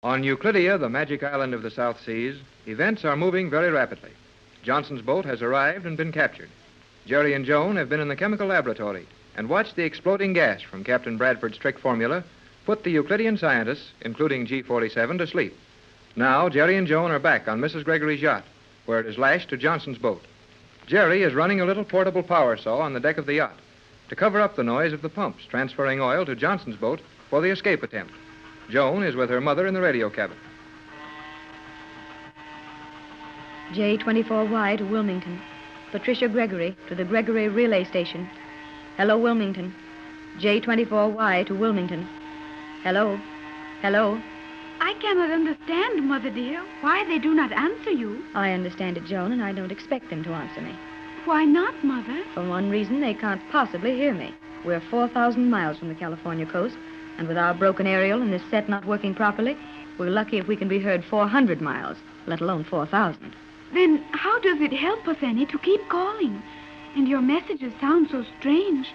On Euclidia, the magic island of the South Seas, events are moving very rapidly. Johnson's boat has arrived and been captured. Jerry and Joan have been in the chemical laboratory and watched the exploding gas from Captain Bradford's trick formula put the Euclidean scientists, including G47, to sleep. Now, Jerry and Joan are back on Mrs. Gregory's yacht, where it is lashed to Johnson's boat. Jerry is running a little portable power saw on the deck of the yacht to cover up the noise of the pumps transferring oil to Johnson's boat for the escape attempt. Joan is with her mother in the radio cabin. J24Y to Wilmington. Patricia Gregory to the Gregory relay station. Hello, Wilmington. J24Y to Wilmington. Hello. Hello. I cannot understand, Mother dear, why they do not answer you. I understand it, Joan, and I don't expect them to answer me. Why not, Mother? For one reason, they can't possibly hear me. We're 4,000 miles from the California coast, and with our broken aerial and this set not working properly, we're lucky if we can be heard 400 miles, let alone 4,000. Then how does it help us any to keep calling? And your messages sound so strange.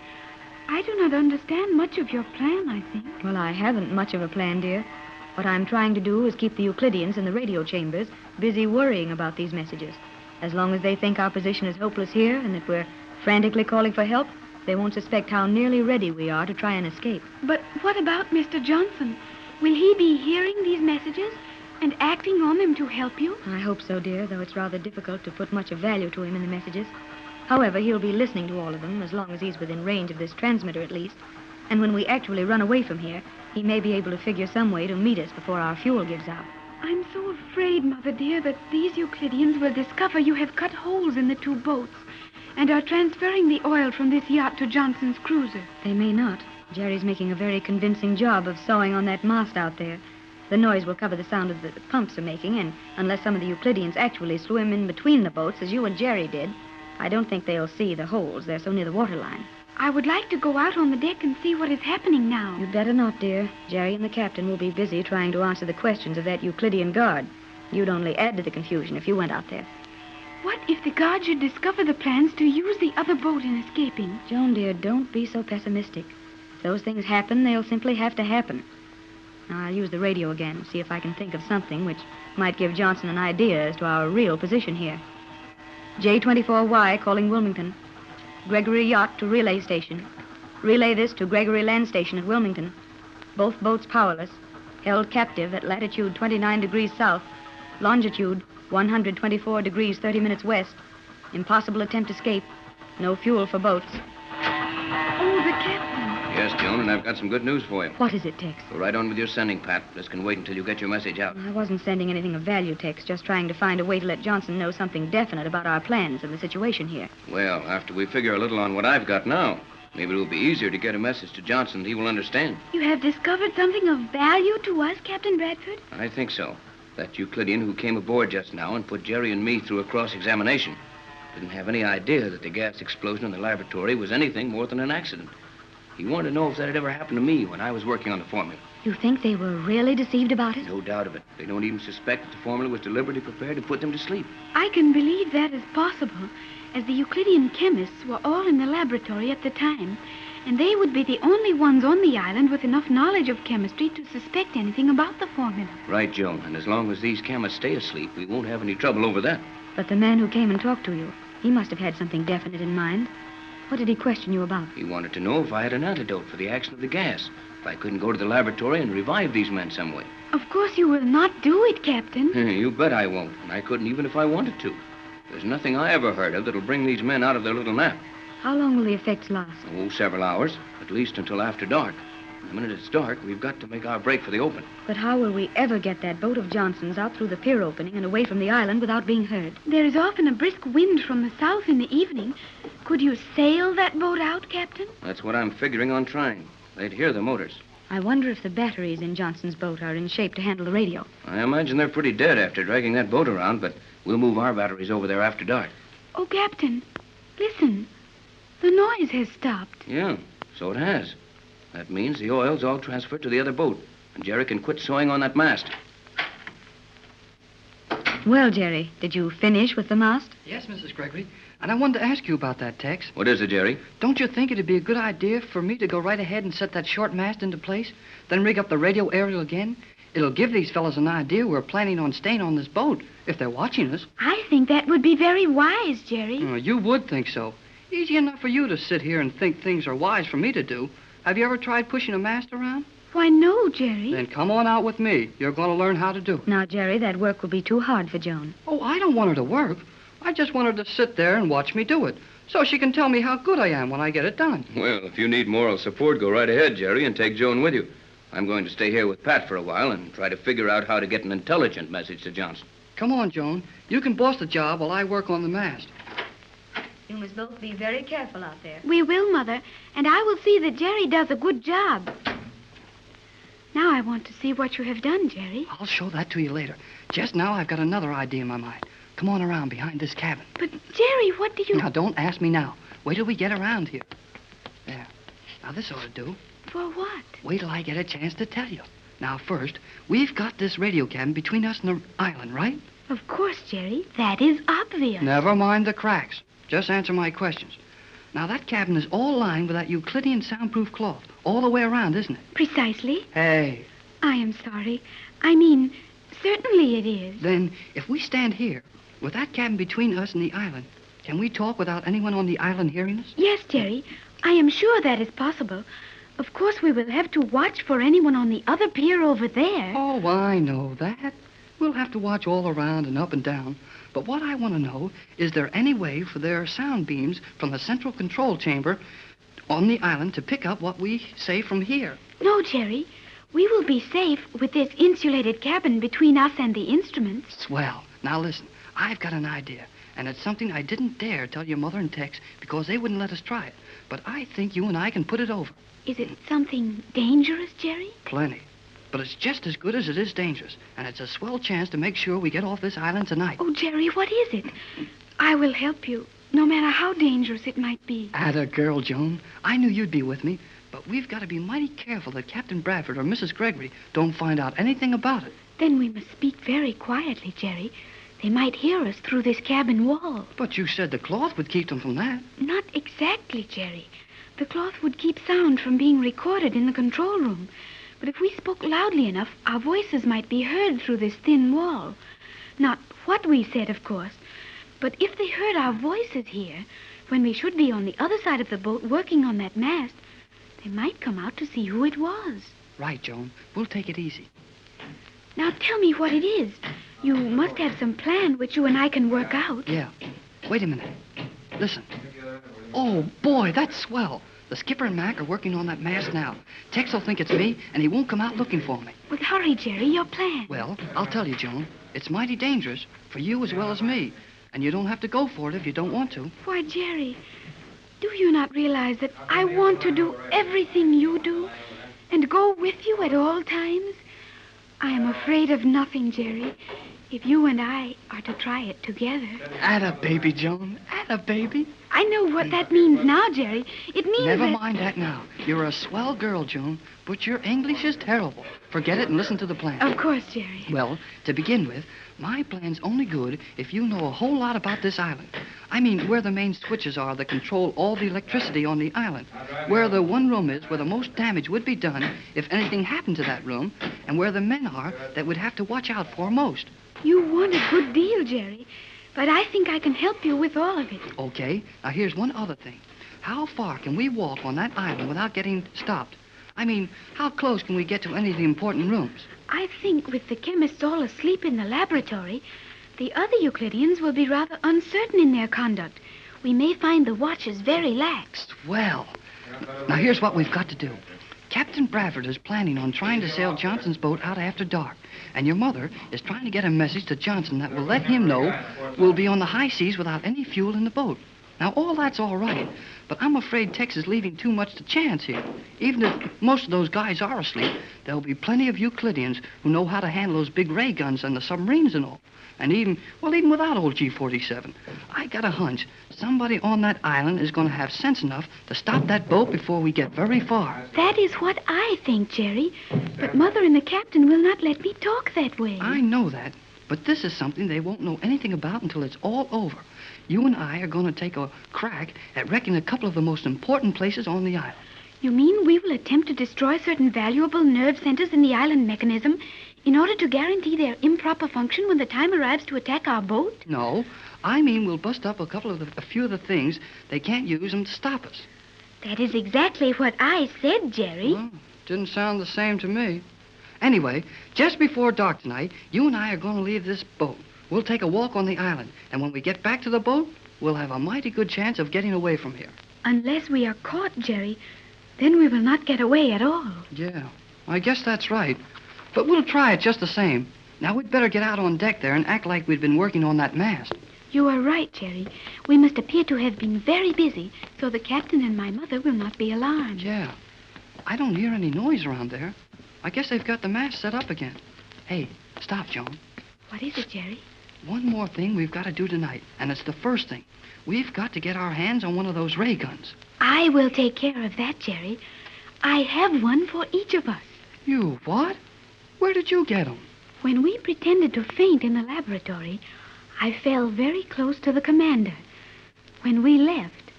I do not understand much of your plan, I think. Well, I haven't much of a plan, dear. What I'm trying to do is keep the Euclideans in the radio chambers busy worrying about these messages. As long as they think our position is hopeless here and that we're frantically calling for help, they won't suspect how nearly ready we are to try and escape. But what about Mr. Johnson? Will he be hearing these messages and acting on them to help you? I hope so, dear, though it's rather difficult to put much of value to him in the messages. However, he'll be listening to all of them, as long as he's within range of this transmitter at least. And when we actually run away from here, he may be able to figure some way to meet us before our fuel gives out. I'm so afraid, Mother dear, that these Euclideans will discover you have cut holes in the two boats and are transferring the oil from this yacht to Johnson's cruiser. They may not. Jerry's making a very convincing job of sawing on that mast out there. The noise will cover the sound of the pumps are making, and unless some of the Euclideans actually swim in between the boats, as you and Jerry did, I don't think they'll see the holes. They're so near the waterline. I would like to go out on the deck and see what is happening now. You'd better not, dear. Jerry and the captain will be busy trying to answer the questions of that Euclidean guard. You'd only add to the confusion if you went out there. What if the guard should discover the plans to use the other boat in escaping? Joan, dear, don't be so pessimistic. If those things happen, they'll simply have to happen. Now, I'll use the radio again and see if I can think of something which might give Johnson an idea as to our real position here. J24Y calling Wilmington. Gregory yacht to relay station. Relay this to Gregory land station at Wilmington. Both boats powerless. Held captive at latitude 29 degrees south. Longitude 124 degrees 30 minutes west. Impossible attempt escape. No fuel for boats. Oh, the captain. Yes, Joan, and I've got some good news for you. What is it, Tex? Go right on with your sending, Pat. This can wait until you get your message out. I wasn't sending anything of value, Tex, just trying to find a way to let Johnson know something definite about our plans and the situation here. Well, after we figure a little on what I've got now, maybe it'll be easier to get a message to Johnson that he will understand. You have discovered something of value to us, Captain Bradford? I think so. That Euclidean who came aboard just now and put Jerry and me through a cross-examination didn't have any idea that the gas explosion in the laboratory was anything more than an accident. He wanted to know if that had ever happened to me when I was working on the formula. You think they were really deceived about it? No doubt of it. They don't even suspect that the formula was deliberately prepared to put them to sleep. I can believe that is possible, as the Euclidean chemists were all in the laboratory at the time, and they would be the only ones on the island with enough knowledge of chemistry to suspect anything about the formula. Right, Joan. And as long as these chemists stay asleep, we won't have any trouble over that. But the man who came and talked to you, he must have had something definite in mind. What did he question you about? He wanted to know if I had an antidote for the action of the gas. If I couldn't go to the laboratory and revive these men some way. Of course you will not do it, Captain. You bet I won't. And I couldn't even if I wanted to. There's nothing I ever heard of that'll bring these men out of their little nap. How long will the effects last? Oh, several hours. At least until after dark. The minute it's dark, we've got to make our break for the open. But how will we ever get that boat of Johnson's out through the pier opening and away from the island without being heard? There is often a brisk wind from the south in the evening. Could you sail that boat out, Captain? That's what I'm figuring on trying. They'd hear the motors. I wonder if the batteries in Johnson's boat are in shape to handle the radio. I imagine they're pretty dead after dragging that boat around, but we'll move our batteries over there after dark. Oh, Captain, listen. The noise has stopped. Yeah, so it has. That means the oil's all transferred to the other boat, and Jerry can quit sewing on that mast. Well, Jerry, did you finish with the mast? Yes, Mrs. Gregory. And I wanted to ask you about that, Tex. What is it, Jerry? Don't you think it'd be a good idea for me to go right ahead and set that short mast into place, then rig up the radio aerial again, It'll give these fellas an idea we're planning on staying on this boat if they're watching us. I think that would be very wise, Jerry. You would think so. Easy enough for you to sit here and think things are wise for me to do. Have you ever tried pushing a mast around? Why, no, Jerry. Then come on out with me. You're going to learn how to do it. Now, Jerry, that work will be too hard for Joan. Oh, I don't want her to work. I just want her to sit there and watch me do it, so she can tell me how good I am when I get it done. Well, if you need moral support, go right ahead, Jerry, and take Joan with you. I'm going to stay here with Pat for a while and try to figure out how to get an intelligent message to Johnson. Come on, Joan. You can boss the job while I work on the mast. You must both be very careful out there. We will, Mother, and I will see that Jerry does a good job. Now I want to see what you have done, Jerry. I'll show that to you later. Just now I've got another idea in my mind. Come on around behind this cabin. But, Jerry, what do you... Now, don't ask me now. Wait till we get around here. There. Now, this ought to do. For what? Wait till I get a chance to tell you. Now, first, we've got this radio cabin between us and the island, right? Of course, Jerry. That is obvious. Never mind the cracks. Just answer my questions. Now, that cabin is all lined with that Euclidean soundproof cloth. All the way around, isn't it? Precisely. Hey. I am sorry. I mean, certainly it is. Then, if we stand here, with that cabin between us and the island, can we talk without anyone on the island hearing us? Yes, Jerry. I am sure that is possible. Of course, we will have to watch for anyone on the other pier over there. Oh, I know that. We'll have to watch all around and up and down. But what I want to know, is there any way for their sound beams from the central control chamber on the island to pick up what we say from here? No, Jerry. We will be safe with this insulated cabin between us and the instruments. Swell. Now listen, I've got an idea. And it's something I didn't dare tell your mother and Tex because they wouldn't let us try it. But I think you and I can put it over. Is it something dangerous, Jerry? Plenty. But it's just as good as it is dangerous. And it's a swell chance to make sure we get off this island tonight. Oh, Jerry, what is it? I will help you, no matter how dangerous it might be. Atta girl, Joan. I knew you'd be with me. But we've got to be mighty careful that Captain Bradford or Mrs. Gregory don't find out anything about it. Then we must speak very quietly, Jerry. They might hear us through this cabin wall. But you said the cloth would keep them from that. Not exactly, Jerry. The cloth would keep sound from being recorded in the control room. But if we spoke loudly enough, our voices might be heard through this thin wall. Not what we said, of course. But if they heard our voices here, when we should be on the other side of the boat working on that mast, they might come out to see who it was. Right, Joan. We'll take it easy. Now tell me what it is. You must have some plan which you and I can work out. Yeah. Wait a minute. Listen. Oh, boy, that's swell. The skipper and Mac are working on that mast now. Tex will think it's me, and he won't come out looking for me. Well, hurry, Jerry. Your plan. Well, I'll tell you, Joan. It's mighty dangerous for you as well as me. And you don't have to go for it if you don't want to. Why, Jerry, do you not realize that I want to do everything you do and go with you at all times? I am afraid of nothing, Jerry, if you and I are to try it together. Atta baby, Joan. Atta baby. I know what that means now, Jerry. It means Never that... mind that now. You're a swell girl, Joan, but your English is terrible. Forget it and listen to the plan. Of course, Jerry. Well, to begin with, my plan's only good if you know a whole lot about this island. I mean, where the main switches are that control all the electricity on the island, where the one room is where the most damage would be done if anything happened to that room, and where the men are that would have to watch out for most. You want a good deal, Jerry, but I think I can help you with all of it. Okay, now here's one other thing. How far can we walk on that island without getting stopped? I mean, how close can we get to any of the important rooms? I think with the chemists all asleep in the laboratory, the other Euclideans will be rather uncertain in their conduct. We may find the watches very lax. Well, now here's what we've got to do. Captain Bradford is planning on trying to sail Johnson's boat out after dark. And your mother is trying to get a message to Johnson that will let him know we'll be on the high seas without any fuel in the boat. Now, all that's all right, but I'm afraid Tex is leaving too much to chance here. Even if most of those guys are asleep, there'll be plenty of Euclideans who know how to handle those big ray guns and the submarines and all. And even without old G-47, I got a hunch somebody on that island is going to have sense enough to stop that boat before we get very far. That is what I think, Jerry. But Mother and the captain will not let me talk that way. I know that, but this is something they won't know anything about until it's all over. You and I are going to take a crack at wrecking a couple of the most important places on the island. You mean we will attempt to destroy certain valuable nerve centers in the island mechanism In order to guarantee their improper function when the time arrives to attack our boat? No, I mean we'll bust up a few of the things they can't use them to stop us. That is exactly what I said, Jerry. Well, didn't sound the same to me. Anyway, just before dark tonight, you and I are going to leave this boat. We'll take a walk on the island, and when we get back to the boat, we'll have a mighty good chance of getting away from here. Unless we are caught, Jerry, then we will not get away at all. Yeah, I guess that's right. But we'll try it just the same. Now, we'd better get out on deck there and act like we'd been working on that mast. You are right, Jerry. We must appear to have been very busy, so the captain and my mother will not be alarmed. Yeah. I don't hear any noise around there. I guess they've got the mast set up again. Hey, stop, Joan. What is it, Jerry? One more thing we've got to do tonight, and it's the first thing. We've got to get our hands on one of those ray guns. I will take care of that, Jerry. I have one for each of us. You what? Where did you get them? When we pretended to faint in the laboratory, I fell very close to the commander. When we left,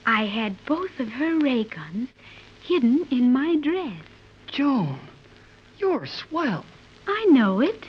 I had both of her ray guns hidden in my dress. Joan, you're swell. I know it.